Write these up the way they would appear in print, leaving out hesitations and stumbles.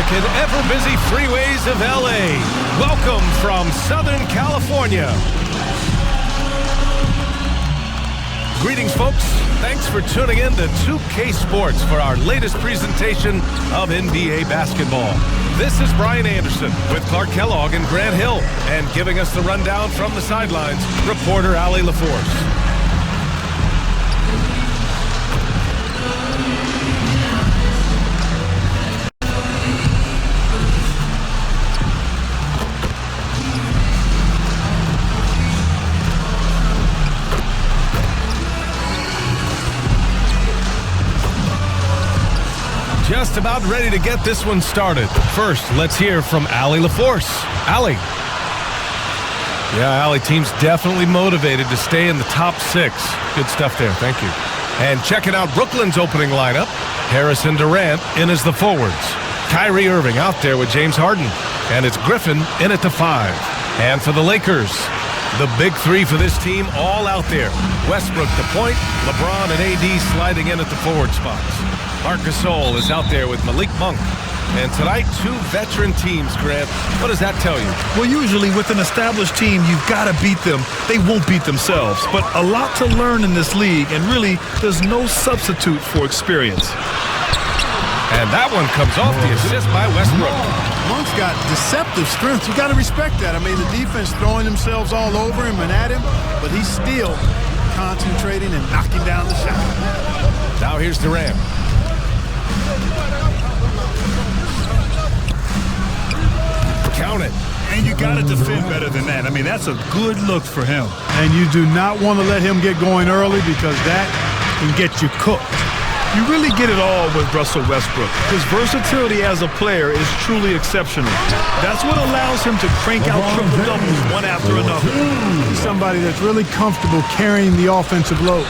traffic and ever-busy freeways of LA. Welcome from Southern California. Greetings, folks. Thanks for tuning in to 2K Sports for our latest presentation of NBA basketball. This is Brian Anderson with Clark Kellogg and Grant Hill, and giving us the rundown from the sidelines, reporter Allie LaForce. Just about ready to get this one started. First, let's hear from Allie LaForce. Allie. Yeah, Allie, team's definitely motivated to stay in the top 6. Good stuff there. Thank you. And checking out Brooklyn's opening lineup. Harris and Durant in as the forwards. Kyrie Irving out there with James Harden. And it's Griffin in at the 5. And for the Lakers, the big 3 for this team all out there. Westbrook the point, LeBron and AD sliding in at the forward spots. Marc Gasol is out there with Malik Monk. And tonight, 2 veteran teams, Grant. What does that tell you? Well, usually with an established team, you've got to beat them. They won't beat themselves. But a lot to learn in this league, and really, there's no substitute for experience. And that one comes off the assist by Westbrook. Monk's got deceptive strength. You got to respect that. I mean, the defense throwing themselves all over him and at him, but he's still concentrating and knocking down the shot. Now here's Durant. Count it. And you got to defend better than that. I mean, that's a good look for him. And you do not want to let him get going early because that can get you cooked. You really get it all with Russell Westbrook. His versatility as a player is truly exceptional. That's what allows him to crank out triple-doubles one after another. He's somebody that's really comfortable carrying the offensive load.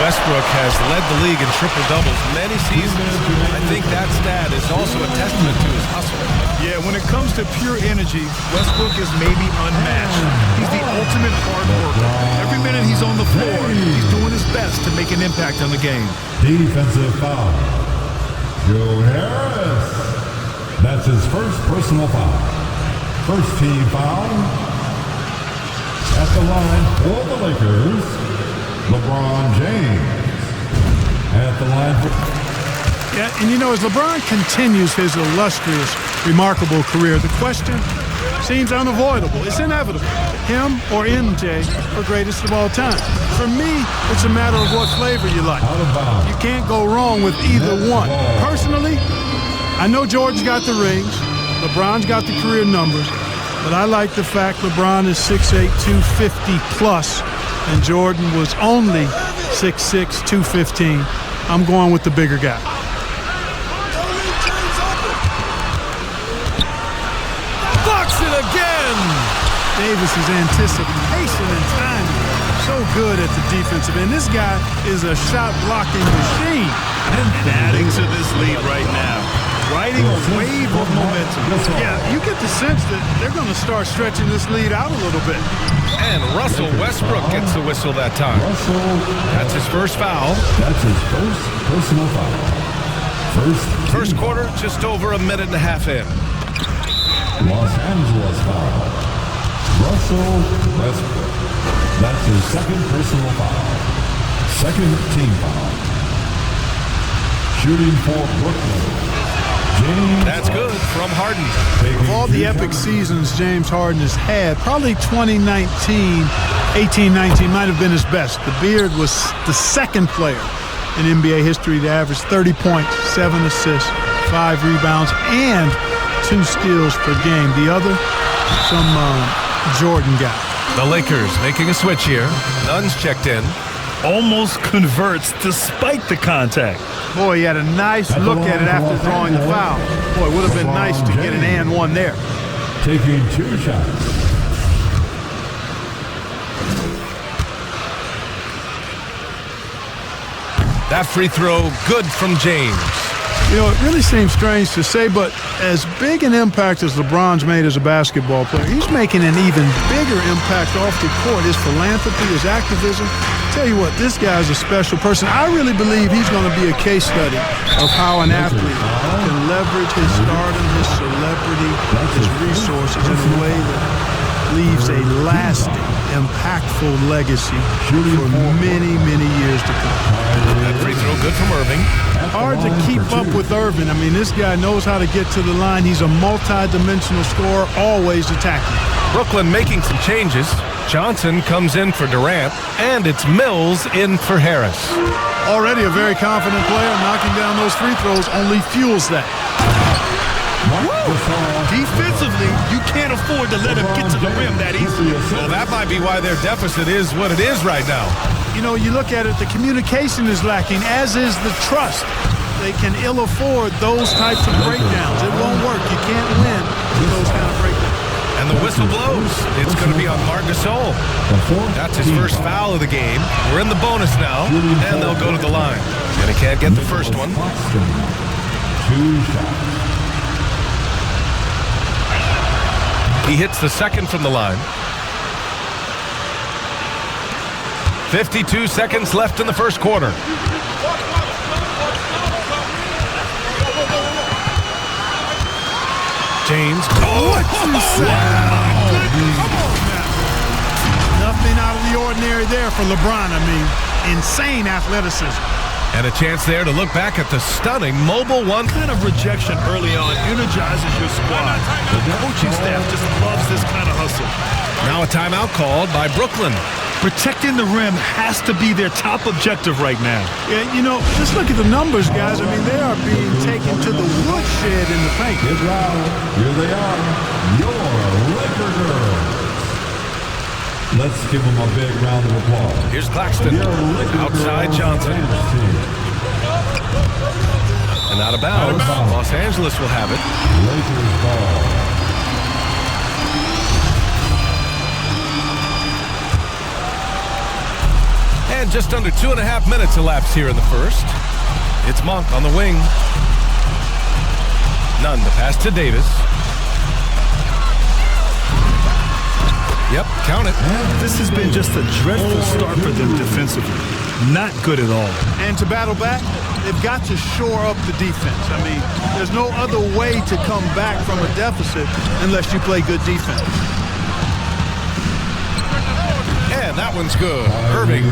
Westbrook has led the league in triple-doubles many seasons. I think that stat is also a testament to his hustle. Yeah, when it comes to pure energy, Westbrook is maybe unmatched. He's the ultimate hard worker. Every minute he's on the floor, he's doing his best to make an impact on the game. Defensive foul. Joe Harris. That's his first personal foul. First team foul. At the line for the Lakers, LeBron James at the line for... Yeah, and you know, as LeBron continues his illustrious, remarkable career, the question seems unavoidable. It's inevitable. Him or MJ for greatest of all time. For me, it's a matter of what flavor you like. You can't go wrong with either one. Personally, I know Jordan's got the rings, LeBron's got the career numbers, but I like the fact LeBron is 6'8", 250 plus. And Jordan was only 6'6", 215. I'm going with the bigger guy. Blocks it again! Davis's anticipation and timing. So good at the defensive end. This guy is a shot-blocking machine. And adding to this lead right now. Riding a wave of momentum. Yeah, you get the sense that they're going to start stretching this lead out a little bit. And Russell Westbrook gets the whistle that time. That's his first foul. That's his first personal foul. First quarter, just over a minute and a half in. Los Angeles foul. Russell Westbrook. That's his second personal foul. Second team foul. Shooting for Brooklyn. That's good from Harden. Of all the epic seasons James Harden has had, probably 2019, 18-19 might have been his best. The Beard was the second player in NBA history to average 30 points, 7 assists, 5 rebounds, and 2 steals per game. The other, some Jordan guy. The Lakers making a switch here. Nunn's checked in. Almost converts despite the contact. Boy, he had a nice look at it after drawing the foul. Boy, it would have been nice to get an and one there. Taking 2 shots. That free throw, good from James. You know, it really seems strange to say, but as big an impact as LeBron's made as a basketball player, he's making an even bigger impact off the court. His philanthropy, his activism. Tell you what, this guy's a special person. I really believe he's going to be a case study of how an athlete can leverage his stardom, his celebrity, his resources in a way that leaves a lasting, impactful legacy for many, many years to come. That free throw good from Irving. Hard to keep up with Irving. I mean, this guy knows how to get to the line. He's a multi-dimensional scorer, always attacking. Brooklyn making some changes. Johnson comes in for Durant, and it's Mills in for Harris. Already a very confident player. Knocking down those free throws only fuels that. Defensively, you can't afford to let him get to the rim that easily. Well, that might be why their deficit is what it is right now. You know, you look at it, the communication is lacking, as is the trust. They can ill afford those types of breakdowns. It won't work. You can't win with those kind of breakdowns. And the whistle blows. It's going to be on Marc Gasol. That's his first foul of the game. We're in the bonus now, and they'll go to the line. And he can't get the first one. 2 shots. He hits the second from the line. 52 seconds left in the first quarter. James. Oh, what you say? Nothing out of the ordinary there for LeBron. I mean, insane athleticism. And a chance there to look back at the stunning mobile one. Kind of rejection early on energizes your squad. The coaching staff just loves this kind of hustle. Now a timeout called by Brooklyn. Protecting the rim has to be their top objective right now. Yeah, you know, just look at the numbers, guys. I mean, they are being taken to the woodshed in the paint. Get loud. Here they are, your Laker girls. Let's give them a big round of applause. Here's Claxton. Outside Johnson. And out of bounds. Los Angeles will have it. Lakers ball. And just under 2.5 minutes elapsed here in the first. It's Monk on the wing. Nunn, the pass to Davis. Yep, count it. This has been just a dreadful start for them defensively. Not good at all. And to battle back, they've got to shore up the defense. I mean, there's no other way to come back from a deficit unless you play good defense. And that one's good. Irving.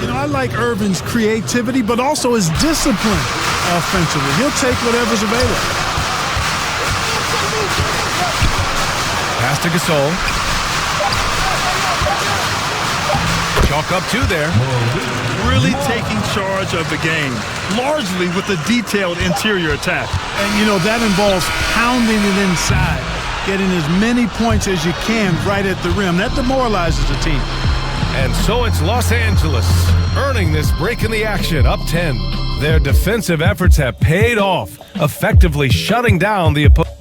You know, I like Irving's creativity, but also his discipline offensively. He'll take whatever's available. Pass to Gasol. Chalk up 2 there. Really taking charge of the game, largely with a detailed interior attack. And, you know, that involves pounding it inside, getting as many points as you can right at the rim. That demoralizes the team. And so it's Los Angeles earning this break in the action, up 10. Their defensive efforts have paid off, effectively shutting down the opponent.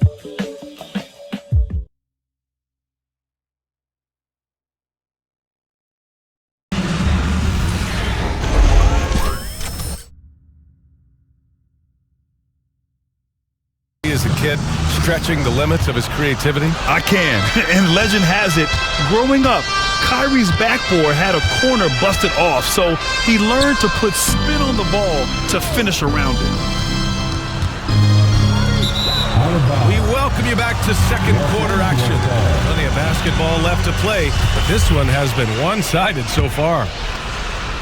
As a kid, stretching the limits of his creativity. I can. And legend has it, growing up, Kyrie's backboard had a corner busted off, so he learned to put spin on the ball to finish around it. We welcome you back to second quarter action. Plenty of basketball left to play, but this one has been one-sided so far.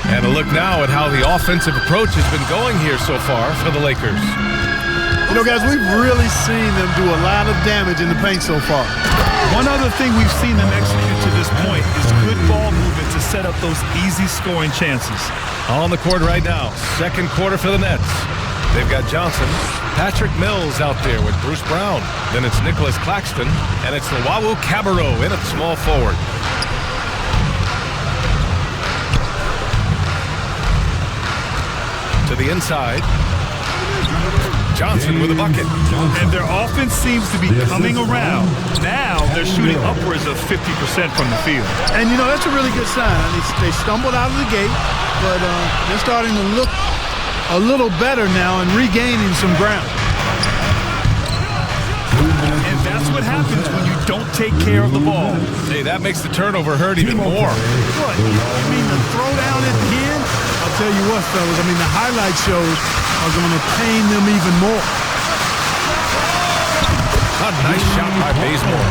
And a look now at how the offensive approach has been going here so far for the Lakers. You know, guys, we've really seen them do a lot of damage in the paint so far. One other thing we've seen them execute to this point is good ball movement to set up those easy scoring chances. On the court right now, second quarter for the Nets. They've got Johnson, Patrick Mills out there with Bruce Brown. Then it's Nicholas Claxton, and it's Luwawu Cabarrot in at small forward. To the inside. Johnson with a bucket. And their offense seems to be coming around. Now they're shooting upwards of 50% from the field. And, you know, that's a really good sign. They stumbled out of the gate, but they're starting to look a a little better now and regaining some ground. And that's what happens when you don't take care of the ball. Hey, that makes the turnover hurt even more. What? I mean, the throwdown at the end? I'll tell you what, fellas. I mean, the highlight shows are going to pain them even more. A nice shot by Bazemore.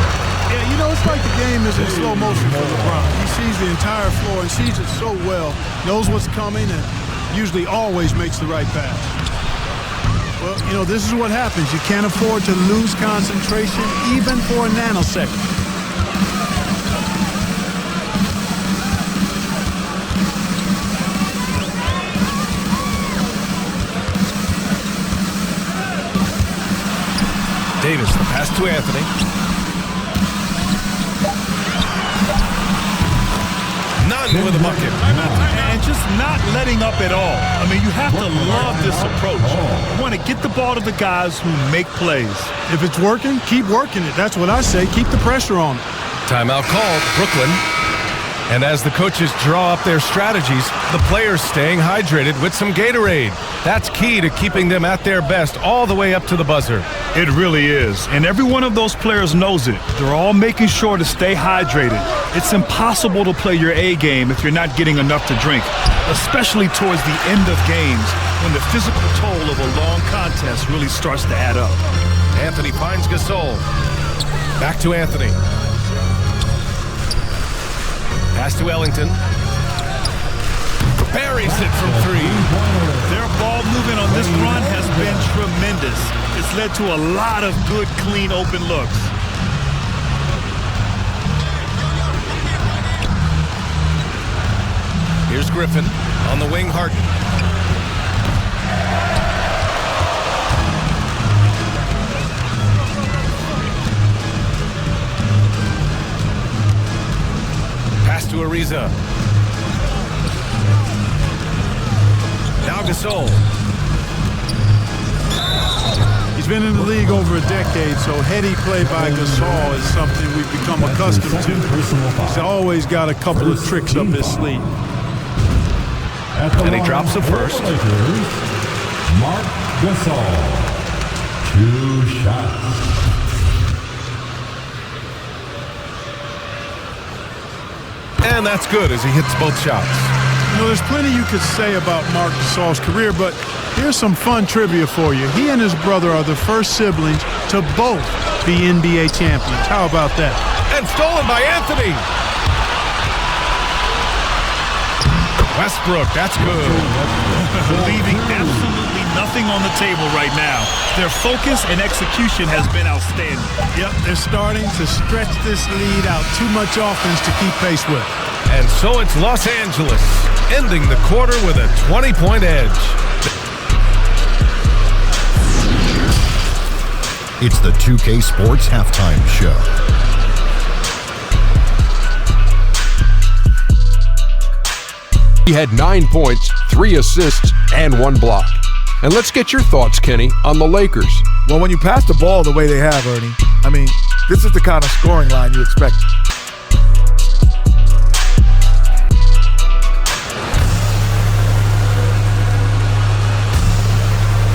Yeah, you know, it's like the game is in slow motion for LeBron. He sees the entire floor and sees it so well, knows what's coming, and usually always makes the right pass. Well, you know, this is what happens. You can't afford to lose concentration even for a nanosecond. Davis, the pass to Anthony. None with a bucket. And just not letting up at all. I mean, you have to love this approach. You want to get the ball to the guys who make plays. If it's working, keep working it. That's what I say. Keep the pressure on it. Timeout called, Brooklyn. And as the coaches draw up their strategies, the players staying hydrated with some Gatorade. That's key to keeping them at their best all the way up to the buzzer. It really is. And every one of those players knows it. They're all making sure to stay hydrated. It's impossible to play your A game if you're not getting enough to drink, especially towards the end of games when the physical toll of a long contest really starts to add up. Anthony finds Gasol. Back to Anthony. Pass to Ellington. Buries it from three. Their ball movement on this run has been tremendous. It's led to a lot of good, clean, open looks. Here's Griffin on the wing, Harden. Pass to Ariza. Now Gasol. He's been in the league over a decade, so heady play by Gasol is something we've become accustomed to. He's always got a couple of tricks up his sleeve. And he drops the first. Marc Gasol. 2 shots. And that's good as he hits both shots. You know, there's plenty you could say about Marc Gasol's career, but here's some fun trivia for you. He and his brother are the first siblings to both be NBA champions. How about that? And stolen by Anthony. Westbrook, that's good. Leaving absolutely nothing on the table right now. Their focus and execution has been outstanding. Yep, they're starting to stretch this lead out. Too much offense to keep pace with. And so it's Los Angeles, ending the quarter with a 20-point edge. It's the 2K Sports Halftime Show. He had 9 points, 3 assists, and 1 block. And let's get your thoughts, Kenny, on the Lakers. Well, when you pass the ball the way they have, Ernie, I mean, this is the kind of scoring line you expect.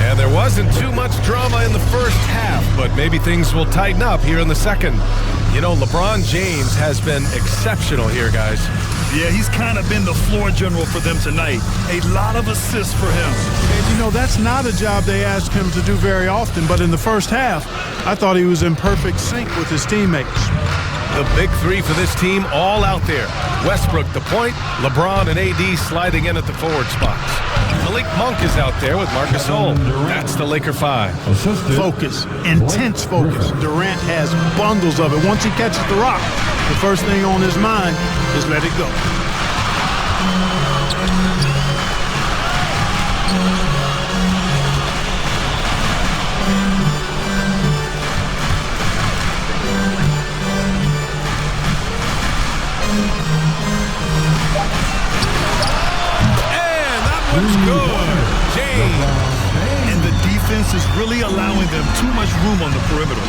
And there wasn't too much drama in the first half, but maybe things will tighten up here in the second. You know, LeBron James has been exceptional here, guys. Yeah, he's kind of been the floor general for them tonight. A lot of assists for him. And, you know, that's not a job they ask him to do very often, but in the first half, I thought he was in perfect sync with his teammates. The big three for this team all out there. Westbrook the point, LeBron and AD sliding in at the forward spots. Malik Monk is out there with Marc Gasol. That's the Laker 5. Assisted. Focus, intense focus. Durant has bundles of it. Once he catches the rock, the first thing on his mind is let it go. One's good. James. And the defense is really allowing them too much room on the perimeter.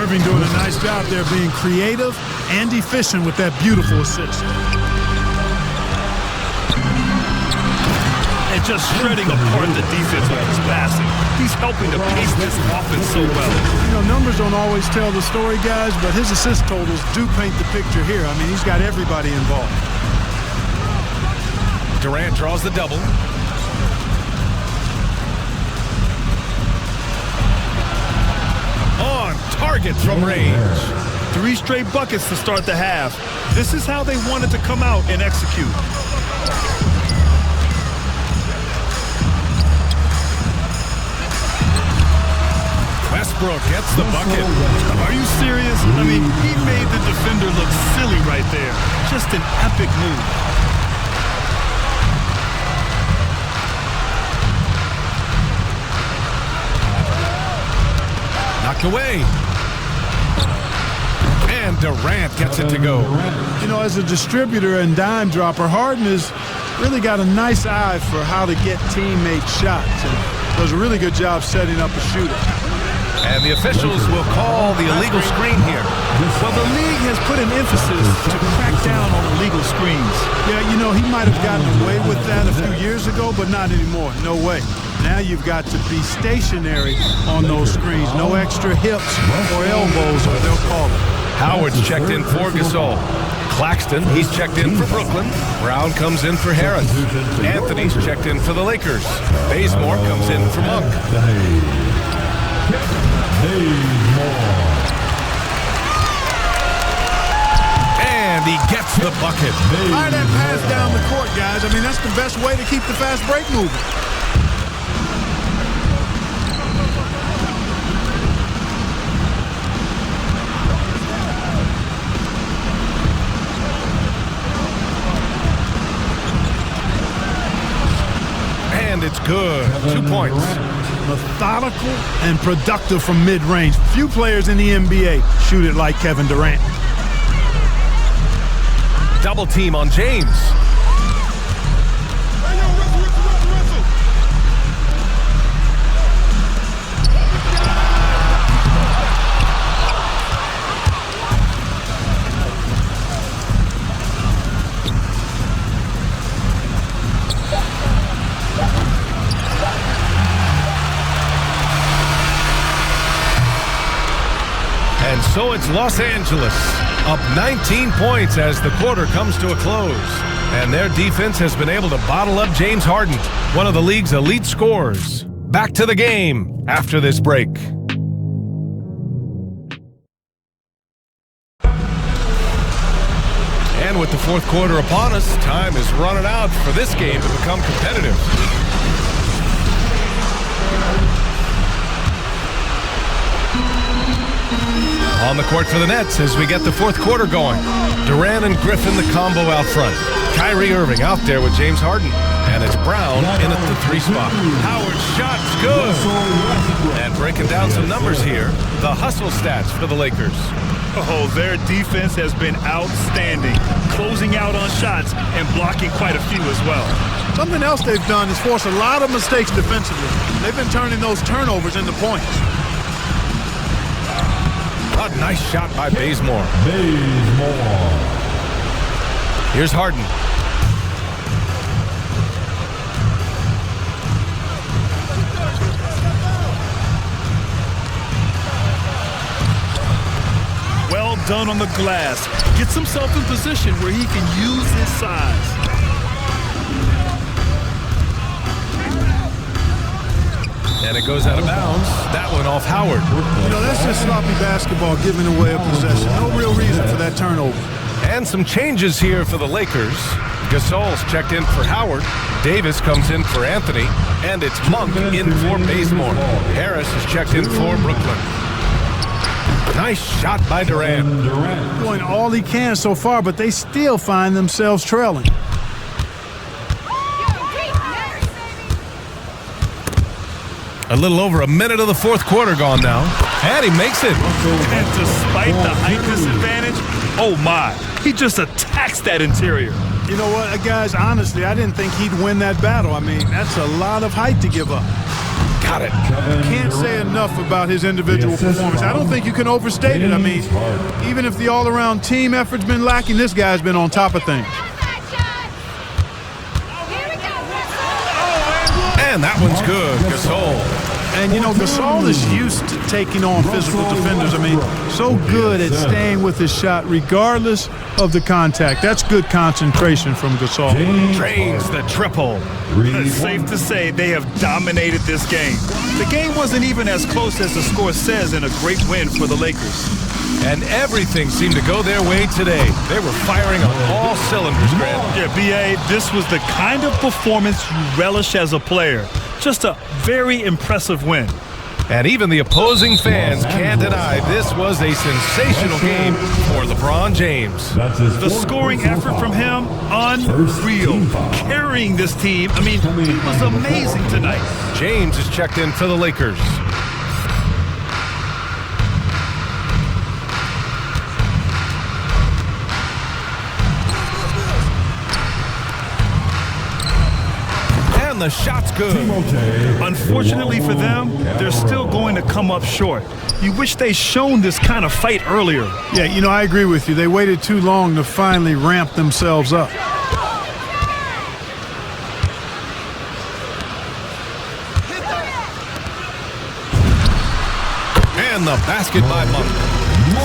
Irving doing a nice job there being creative and efficient with that beautiful assist. And just shredding apart the defense with his passing. He's helping to pace this offense so well. You know, numbers don't always tell the story, guys, but his assist totals do paint the picture here. I mean, he's got everybody involved. Durant draws the double. On target from range. 3 straight buckets to start the half. This is how they wanted to come out and execute. Westbrook gets the bucket. Are you serious? I mean, he made the defender look silly right there. Just an epic move. Knocked away. And Durant gets it to go. You know, as a distributor and dime dropper, Harden has really got a nice eye for how to get teammate shots and does a really good job setting up a shooter. And the officials will call the illegal screen here. Well, the league has put an emphasis to crack down on illegal screens. Yeah, you know, he might have gotten away with that a few years ago, but not anymore. No way. Now you've got to be stationary on those screens. No extra hips or elbows, or they'll call it. Howard's checked in for Gasol. Claxton, he's checked in for Brooklyn. Brown comes in for Harris. Anthony's checked in for the Lakers. Bazemore comes in for Monk. And he gets the bucket. Fire that pass down the court, guys. I mean, that's the best way to keep the fast break moving. And it's good. 2 points. Methodical and productive from mid-range. Few players in the NBA shoot it like Kevin Durant. Double team on James. And so it's Los Angeles, up 19 points as the quarter comes to a close. And their defense has been able to bottle up James Harden, one of the league's elite scorers. Back to the game after this break. And with the fourth quarter upon us, time is running out for this game to become competitive. On the court for the Nets as we get the fourth quarter going. Durant and Griffin the combo out front. Kyrie Irving out there with James Harden. And it's Brown in at the 3 spot. Howard's shot's good. And breaking down some numbers here, the hustle stats for the Lakers. Oh, their defense has been outstanding, closing out on shots and blocking quite a few as well. Something else they've done is force a lot of mistakes defensively. They've been turning those turnovers into points. A nice shot by Bazemore. Here's Harden. Well done on the glass. Gets himself in position where he can use his size. And it goes out of bounds. That one off Howard. You know, that's just sloppy basketball giving away a possession. No real reason for that turnover. And some changes here for the Lakers. Gasol's checked in for Howard. Davis comes in for Anthony. And it's Monk in for Bazemore. Harris is checked in for Brooklyn. Nice shot by Durant. Doing all he can so far, but they still find themselves trailing. A little over a minute of the fourth quarter gone now. And he makes it. And despite the height disadvantage, oh my, he just attacks that interior. You know what, guys, honestly, I didn't think he'd win that battle. I mean, that's a lot of height to give up. Got it. Can't say enough about his individual performance. I don't think you can overstate it. I mean, even if the all-around team effort's been lacking, this guy's been on top of things. And that one's good. Gasol. And, you know, Gasol is used to taking on physical defenders. I mean, so good at staying with his shot regardless of the contact. That's good concentration from Gasol. Drains the triple. It's safe to say they have dominated this game. The game wasn't even as close as the score says in a great win for the Lakers. And everything seemed to go their way today. They were firing on all cylinders, Grant. Yeah, B.A., this was the kind of performance you relish as a player. Just a very impressive win. And even the opposing fans can't deny this was a sensational game for LeBron James. The scoring effort from him, unreal. Carrying this team, I mean, he was amazing tonight. James is checked in for the Lakers. The shot's good. Unfortunately for them, they're still going to come up short. You wish they'd shown this kind of fight earlier. Yeah, you know, I agree with you. They waited too long to finally ramp themselves up. And the basket by Monk.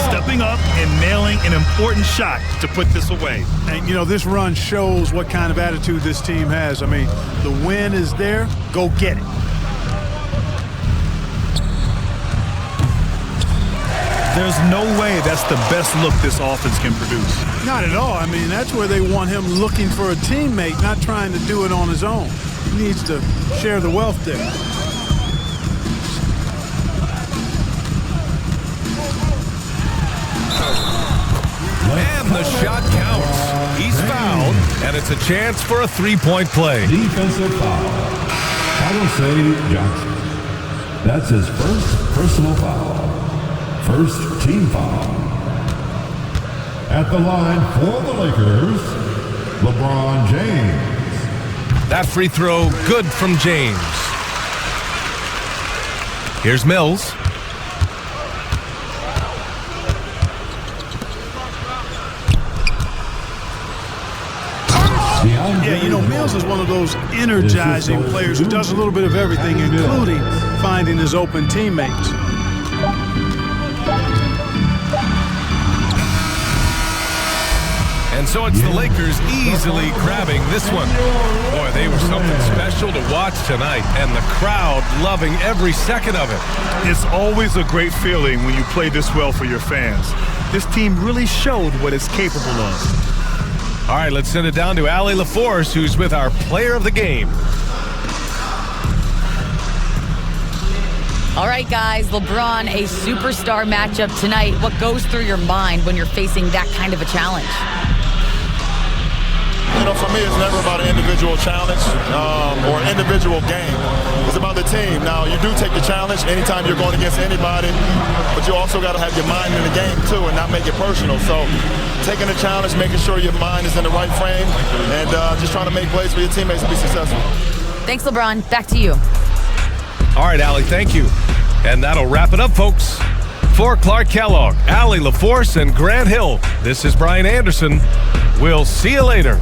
Stepping up and nailing an important shot to put this away. And, you know, this run shows what kind of attitude this team has. I mean, the win is there. Go get it. There's no way that's the best look this offense can produce. Not at all. I mean, that's where they want him looking for a teammate, not trying to do it on his own. He needs to share the wealth there. And the shot counts. He's fouled, and it's a chance for a three-point play. Defensive foul. Alisei Johnson. That's his first personal foul. First team foul. At the line for the Lakers, LeBron James. That free throw good from James. Here's Mills. Yeah, you know, Mills is one of those energizing players who does a little bit of everything, including finding his open teammates. And so it's the Lakers easily grabbing this one. Boy, they were something special to watch tonight, and the crowd loving every second of it. It's always a great feeling when you play this well for your fans. This team really showed what it's capable of. All right, let's send it down to Allie LaForce, who's with our player of the game. All right, guys, LeBron, a superstar matchup tonight. What goes through your mind when you're facing that kind of a challenge? You know, for me, it's never about an individual challenge or an individual game. It's about the team. Now, you do take the challenge anytime you're going against anybody, but you also got to have your mind in the game, too, and not make it personal. So, taking the challenge, making sure your mind is in the right frame, and just trying to make plays for your teammates to be successful. Thanks, LeBron. Back to you. All right, Allie, thank you. And that'll wrap it up, folks. For Clark Kellogg, Allie LaForce, and Grant Hill, this is Brian Anderson. We'll see you later.